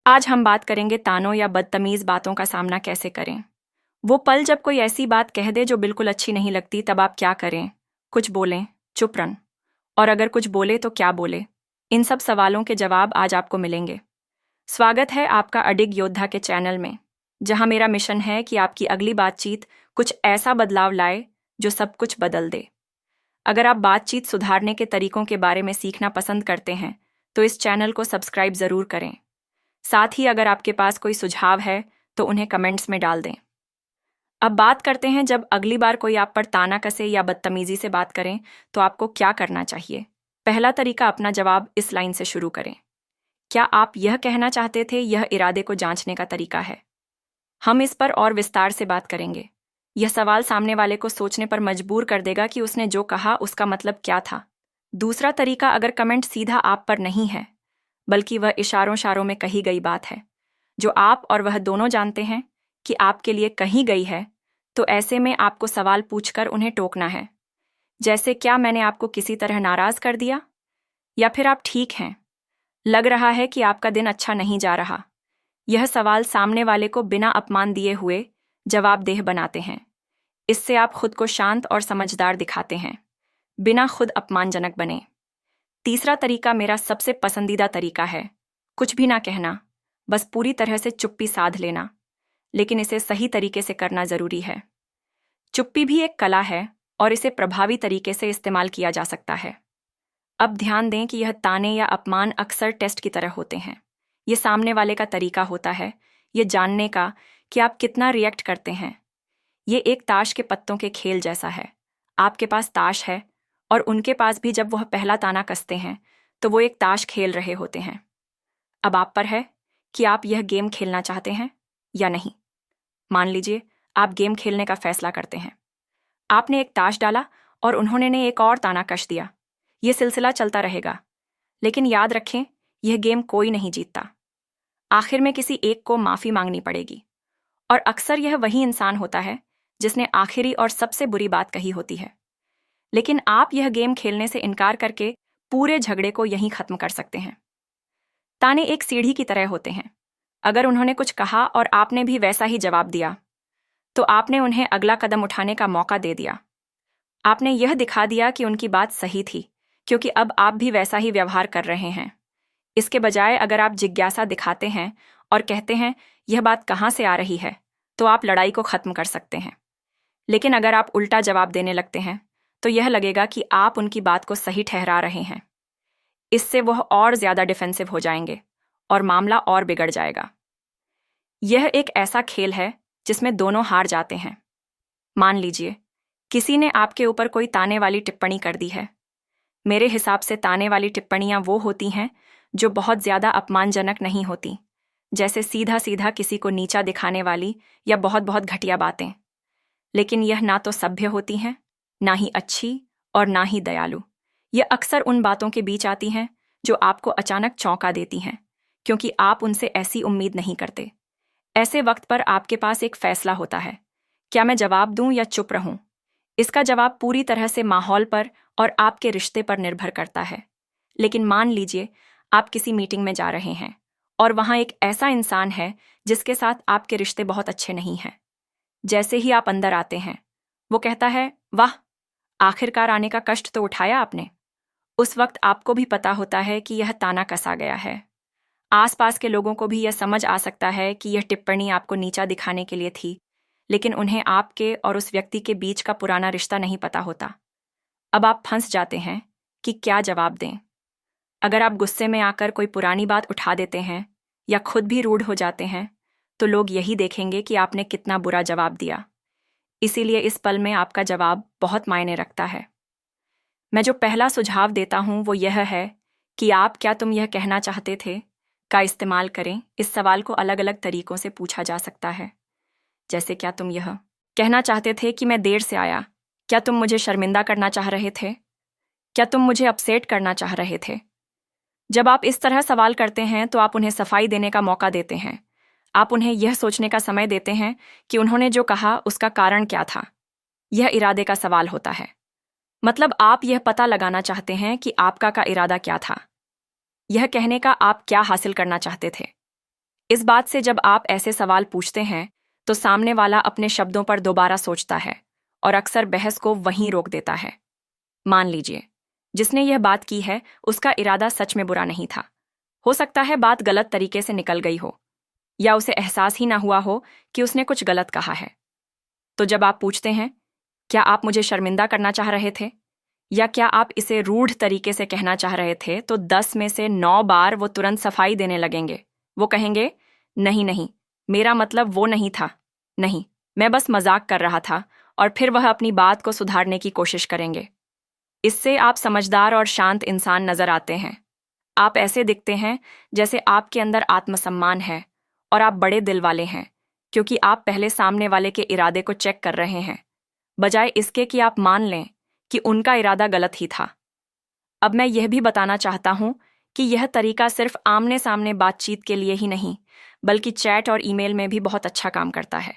आज हम बात करेंगे तानों या बदतमीज बातों का सामना कैसे करें। वो पल जब कोई ऐसी बात कह दे जो बिल्कुल अच्छी नहीं लगती, तब आप क्या करें? कुछ बोलें, चुप रहें, और अगर कुछ बोले तो क्या बोले? इन सब सवालों के जवाब आज आपको मिलेंगे। स्वागत है आपका अडिग योद्धा के चैनल में, जहां मेरा मिशन है कि आपकी अगली बातचीत कुछ ऐसा बदलाव लाए जो सब कुछ बदल दे। अगर आप बातचीत सुधारने के तरीकों के बारे में सीखना पसंद करते हैं तो इस चैनल को सब्सक्राइब ज़रूर करें। साथ ही अगर आपके पास कोई सुझाव है तो उन्हें कमेंट्स में डाल दें। अब बात करते हैं, जब अगली बार कोई आप पर ताना कसे या बदतमीजी से बात करें तो आपको क्या करना चाहिए। पहला तरीका, अपना जवाब इस लाइन से शुरू करें। क्या आप यह कहना चाहते थे? यह इरादे को जांचने का तरीका है। हम इस पर और विस्तार से बात करेंगे। यह सवाल सामने वाले को सोचने पर मजबूर कर देगा कि उसने जो कहा उसका मतलब क्या था। दूसरा तरीका, अगर कमेंट सीधा आप पर नहीं है बल्कि वह इशारों इशारों में कही गई बात है जो आप और वह दोनों जानते हैं कि आपके लिए कही गई है, तो ऐसे में आपको सवाल पूछकर उन्हें टोकना है। जैसे, क्या मैंने आपको किसी तरह नाराज कर दिया? या फिर आप ठीक हैं? लग रहा है कि आपका दिन अच्छा नहीं जा रहा। यह सवाल सामने वाले को बिना अपमान दिए हुए जवाबदेह बनाते हैं। इससे आप खुद को शांत और समझदार दिखाते हैं, बिना खुद अपमानजनक बने। तीसरा तरीका मेरा सबसे पसंदीदा तरीका है। कुछ भी ना कहना, बस पूरी तरह से चुप्पी साध लेना, लेकिन इसे सही तरीके से करना जरूरी है। चुप्पी भी एक कला है और इसे प्रभावी तरीके से इस्तेमाल किया जा सकता है। अब ध्यान दें कि यह ताने या अपमान अक्सर टेस्ट की तरह होते हैं। ये सामने वाले का तरीका होता है ये जानने का कि आप कितना रिएक्ट करते हैं। ये एक ताश के पत्तों के खेल जैसा है। आपके पास ताश है और उनके पास भी। जब वह पहला ताना कसते हैं तो वो एक ताश खेल रहे होते हैं। अब आप पर है कि आप यह गेम खेलना चाहते हैं या नहीं। मान लीजिए आप गेम खेलने का फैसला करते हैं। आपने एक ताश डाला और उन्होंने ने एक और ताना कस दिया। यह सिलसिला चलता रहेगा, लेकिन याद रखें, यह गेम कोई नहीं जीतता। आखिर में किसी एक को माफी मांगनी पड़ेगी, और अक्सर यह वही इंसान होता है जिसने आखिरी और सबसे बुरी बात कही होती है। लेकिन आप यह गेम खेलने से इनकार करके पूरे झगड़े को यहीं खत्म कर सकते हैं। ताने एक सीढ़ी की तरह होते हैं। अगर उन्होंने कुछ कहा और आपने भी वैसा ही जवाब दिया, तो आपने उन्हें अगला कदम उठाने का मौका दे दिया। आपने यह दिखा दिया कि उनकी बात सही थी, क्योंकि अब आप भी वैसा ही व्यवहार कर रहे हैं। इसके बजाय अगर आप जिज्ञासा दिखाते हैं और कहते हैं यह बात कहाँ से आ रही है, तो आप लड़ाई को खत्म कर सकते हैं। लेकिन अगर आप उल्टा जवाब देने लगते हैं तो यह लगेगा कि आप उनकी बात को सही ठहरा रहे हैं। इससे वह और ज्यादा डिफेंसिव हो जाएंगे और मामला और बिगड़ जाएगा। यह एक ऐसा खेल है जिसमें दोनों हार जाते हैं। मान लीजिए किसी ने आपके ऊपर कोई ताने वाली टिप्पणी कर दी है। मेरे हिसाब से ताने वाली टिप्पणियां वो होती हैं जो बहुत ज्यादा अपमानजनक नहीं होती, जैसे सीधा सीधा किसी को नीचा दिखाने वाली या बहुत बहुत घटिया बातें। लेकिन यह ना तो सभ्य होती हैं, ना ही अच्छी और ना ही दयालु। यह अक्सर उन बातों के बीच आती हैं जो आपको अचानक चौंका देती हैं, क्योंकि आप उनसे ऐसी उम्मीद नहीं करते। ऐसे वक्त पर आपके पास एक फैसला होता है, क्या मैं जवाब दूं या चुप रहूं। इसका जवाब पूरी तरह से माहौल पर और आपके रिश्ते पर निर्भर करता है। लेकिन मान लीजिए आप किसी मीटिंग में जा रहे हैं और वहां एक ऐसा इंसान है जिसके साथ आपके रिश्ते बहुत अच्छे नहीं हैं। जैसे ही आप अंदर आते हैं, वो कहता है, वाह, आखिरकार आने का कष्ट तो उठाया आपने। उस वक्त आपको भी पता होता है कि यह ताना कसा गया है। आसपास के लोगों को भी यह समझ आ सकता है कि यह टिप्पणी आपको नीचा दिखाने के लिए थी, लेकिन उन्हें आपके और उस व्यक्ति के बीच का पुराना रिश्ता नहीं पता होता। अब आप फंस जाते हैं कि क्या जवाब दें। अगर आप गुस्से में आकर कोई पुरानी बात उठा देते हैं या खुद भी रूड हो जाते हैं, तो लोग यही देखेंगे कि आपने कितना बुरा जवाब दिया। इसीलिए इस पल में आपका जवाब बहुत मायने रखता है। मैं जो पहला सुझाव देता हूं वो यह है कि आप क्या तुम यह कहना चाहते थे का इस्तेमाल करें। इस सवाल को अलग अलग तरीकों से पूछा जा सकता है। जैसे, क्या तुम यह कहना चाहते थे कि मैं देर से आया? क्या तुम मुझे शर्मिंदा करना चाह रहे थे? क्या तुम मुझे अपसेट करना चाह रहे थे? जब आप इस तरह सवाल करते हैं तो आप उन्हें सफाई देने का मौका देते हैं। आप उन्हें यह सोचने का समय देते हैं कि उन्होंने जो कहा उसका कारण क्या था। यह इरादे का सवाल होता है। मतलब आप यह पता लगाना चाहते हैं कि आपका इरादा क्या था। यह कहने का आप क्या हासिल करना चाहते थे। इस बात से जब आप ऐसे सवाल पूछते हैं तो सामने वाला अपने शब्दों पर दोबारा सोचता है और अक्सर बहस को वहीं रोक देता है। मान लीजिए, जिसने यह बात की है उसका इरादा सच में बुरा नहीं था। हो सकता है बात गलत तरीके से निकल गई हो, या उसे एहसास ही ना हुआ हो कि उसने कुछ गलत कहा है। तो जब आप पूछते हैं, क्या आप मुझे शर्मिंदा करना चाह रहे थे, या क्या आप इसे रूढ़ तरीके से कहना चाह रहे थे, तो 10 में से 9 बार वो तुरंत सफाई देने लगेंगे। वो कहेंगे, नहीं नहीं, मेरा मतलब वो नहीं था, नहीं, मैं बस मजाक कर रहा था, और फिर वह अपनी बात को सुधारने की कोशिश करेंगे। इससे आप समझदार और शांत इंसान नजर आते हैं। आप ऐसे दिखते हैं जैसे आपके अंदर आत्मसम्मान है और आप बड़े दिल वाले हैं, क्योंकि आप पहले सामने वाले के इरादे को चेक कर रहे हैं, बजाय इसके कि आप मान लें कि उनका इरादा गलत ही था। अब मैं यह भी बताना चाहता हूं कि यह तरीका सिर्फ आमने सामने बातचीत के लिए ही नहीं, बल्कि चैट और ईमेल में भी बहुत अच्छा काम करता है।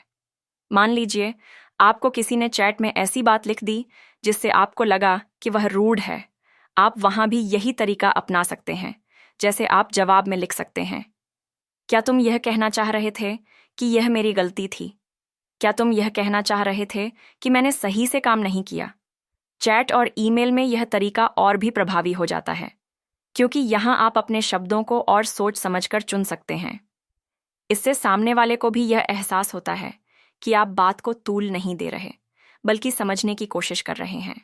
मान लीजिए, आपको किसी ने चैट में ऐसी बात लिख दी जिससे आपको लगा कि वह रूड है। आप वहां भी यही तरीका अपना सकते हैं, जैसे आप जवाब में लिख सकते हैं, क्या तुम यह कहना चाह रहे थे कि यह मेरी गलती थी? क्या तुम यह कहना चाह रहे थे कि मैंने सही से काम नहीं किया? चैट और ईमेल में यह तरीका और भी प्रभावी हो जाता है, क्योंकि यहां आप अपने शब्दों को और सोच समझकर चुन सकते हैं। इससे सामने वाले को भी यह एहसास होता है कि आप बात को तूल नहीं दे रहे, बल्कि समझने की कोशिश कर रहे हैं।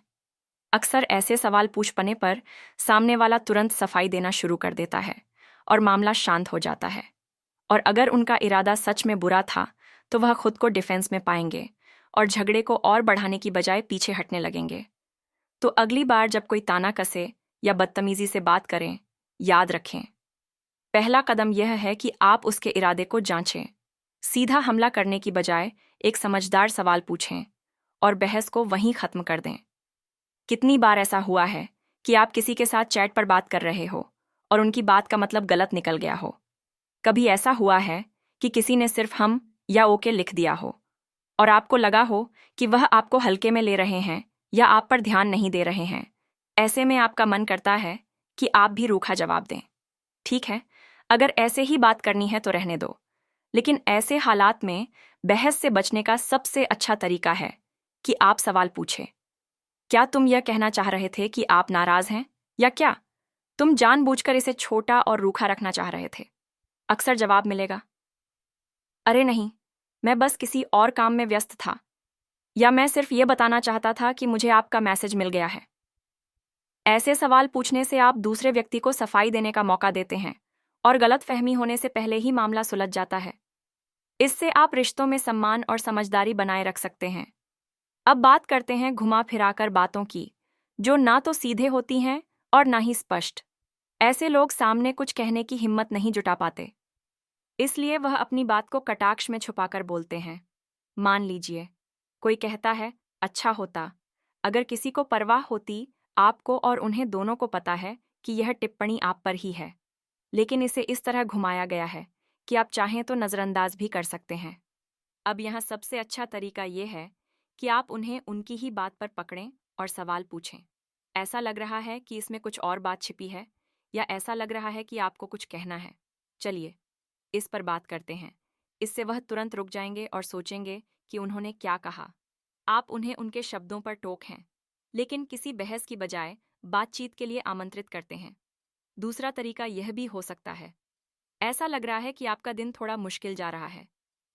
अक्सर ऐसे सवाल पूछ पाने पर सामने वाला तुरंत सफाई देना शुरू कर देता है और मामला शांत हो जाता है। और अगर उनका इरादा सच में बुरा था, तो वह खुद को डिफेंस में पाएंगे और झगड़े को और बढ़ाने की बजाय पीछे हटने लगेंगे। तो अगली बार जब कोई ताना कसे या बदतमीजी से बात करें, याद रखें, पहला कदम यह है कि आप उसके इरादे को जांचें। सीधा हमला करने की बजाय एक समझदार सवाल पूछें और बहस को वहीं खत्म कर दें। कितनी बार ऐसा हुआ है कि आप किसी के साथ चैट पर बात कर रहे हो और उनकी बात का मतलब गलत निकल गया हो? कभी ऐसा हुआ है कि किसी ने सिर्फ हम या ओके लिख दिया हो और आपको लगा हो कि वह आपको हल्के में ले रहे हैं या आप पर ध्यान नहीं दे रहे हैं। ऐसे में आपका मन करता है कि आप भी रूखा जवाब दें। ठीक है, अगर ऐसे ही बात करनी है तो रहने दो, लेकिन ऐसे हालात में बहस से बचने का सबसे अच्छा तरीका है कि आप सवाल पूछें, क्या तुम यह कहना चाह रहे थे कि आप नाराज हैं, या क्या तुम जानबूझकर इसे छोटा और रूखा रखना चाह रहे थे? अक्सर जवाब मिलेगा, अरे नहीं, मैं बस किसी और काम में व्यस्त था, या मैं सिर्फ ये बताना चाहता था कि मुझे आपका मैसेज मिल गया है। ऐसे सवाल पूछने से आप दूसरे व्यक्ति को सफाई देने का मौका देते हैं और गलतफहमी होने से पहले ही मामला सुलझ जाता है। इससे आप रिश्तों में सम्मान और समझदारी बनाए रख सकते हैं। अब बात करते हैं घुमा फिराकर बातों की, जो ना तो सीधे होती हैं और ना ही स्पष्ट। ऐसे लोग सामने कुछ कहने की हिम्मत नहीं जुटा पाते, इसलिए वह अपनी बात को कटाक्ष में छुपाकर बोलते हैं। मान लीजिए, कोई कहता है, अच्छा होता अगर किसी को परवाह होती, आपको और उन्हें दोनों को पता है कि यह टिप्पणी आप पर ही है, लेकिन इसे इस तरह घुमाया गया है कि आप चाहें तो नज़रअंदाज भी कर सकते हैं। अब यहाँ सबसे अच्छा तरीका यह है कि आप उन्हें उनकी ही बात पर पकड़ें और सवाल पूछें। ऐसा लग रहा है कि इसमें कुछ और बात छिपी है, या ऐसा लग रहा है कि आपको कुछ कहना है? चलिए, इस पर बात करते हैं। इससे वह तुरंत रुक जाएंगे और सोचेंगे कि उन्होंने क्या कहा। आप उन्हें उनके शब्दों पर टोक हैं, लेकिन किसी बहस की बजाय बातचीत के लिए आमंत्रित करते हैं। दूसरा तरीका यह भी हो सकता है, ऐसा लग रहा है कि आपका दिन थोड़ा मुश्किल जा रहा है,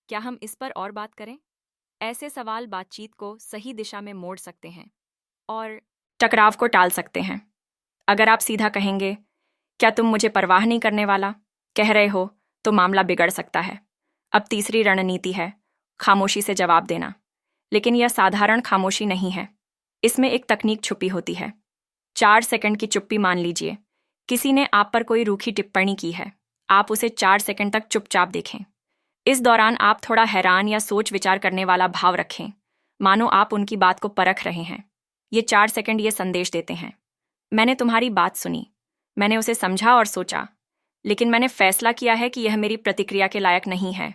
क्या हम इस पर और बात करें? ऐसे सवाल बातचीत को सही दिशा में मोड़ सकते हैं और टकराव को टाल सकते हैं। अगर आप सीधा कहेंगे, क्या तुम मुझे परवाह नहीं करने वाला कह रहे हो, तो मामला बिगड़ सकता है। अब तीसरी रणनीति है खामोशी से जवाब देना, लेकिन यह साधारण खामोशी नहीं है। इसमें एक तकनीक छुपी होती है। 4 सेकंड की चुप्पी मान लीजिए, किसी ने आप पर कोई रूखी टिप्पणी की है। आप उसे 4 सेकंड तक चुपचाप देखें। इस दौरान आप थोड़ा हैरान या सोच विचार करने वाला भाव रखें, मानो आप उनकी बात को परख रहे हैं। ये 4 सेकंड ये संदेश देते हैं, मैंने तुम्हारी बात सुनी, मैंने उसे समझा और सोचा, लेकिन मैंने फैसला किया है कि यह मेरी प्रतिक्रिया के लायक नहीं है।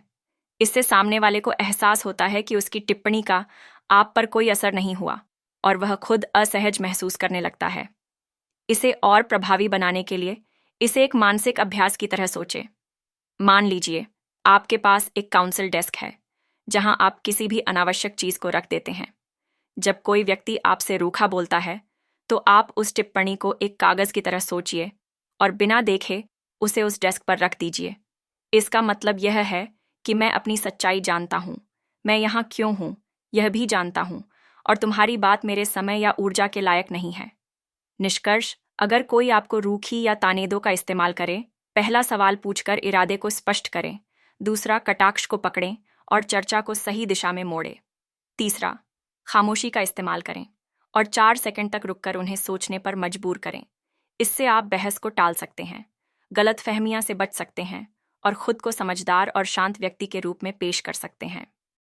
इससे सामने वाले को एहसास होता है कि उसकी टिप्पणी का आप पर कोई असर नहीं हुआ और वह खुद असहज महसूस करने लगता है। इसे और प्रभावी बनाने के लिए इसे एक मानसिक अभ्यास की तरह सोचें। मान लीजिए, आपके पास एक काउंसिल डेस्क है जहां आप किसी भी अनावश्यक चीज को रख देते हैं। जब कोई व्यक्ति आपसे रूखा बोलता है तो आप उस टिप्पणी को एक कागज की तरह सोचिए और बिना देखे उसे उस डेस्क पर रख दीजिए। इसका मतलब यह है कि मैं अपनी सच्चाई जानता हूं, मैं यहाँ क्यों हूं यह भी जानता हूं, और तुम्हारी बात मेरे समय या ऊर्जा के लायक नहीं है। निष्कर्ष, अगर कोई आपको रूखी या तानेदों का इस्तेमाल करे, पहला सवाल पूछकर इरादे को स्पष्ट करें। दूसरा, कटाक्ष को पकड़ें और चर्चा को सही दिशा में मोड़ें। तीसरा, खामोशी का इस्तेमाल करें और 4 सेकंड तक रुककर उन्हें सोचने पर मजबूर करें। इससे आप बहस को टाल सकते हैं, गलतफहमियां से बच सकते हैं और खुद को समझदार और शांत व्यक्ति के रूप में पेश कर सकते हैं।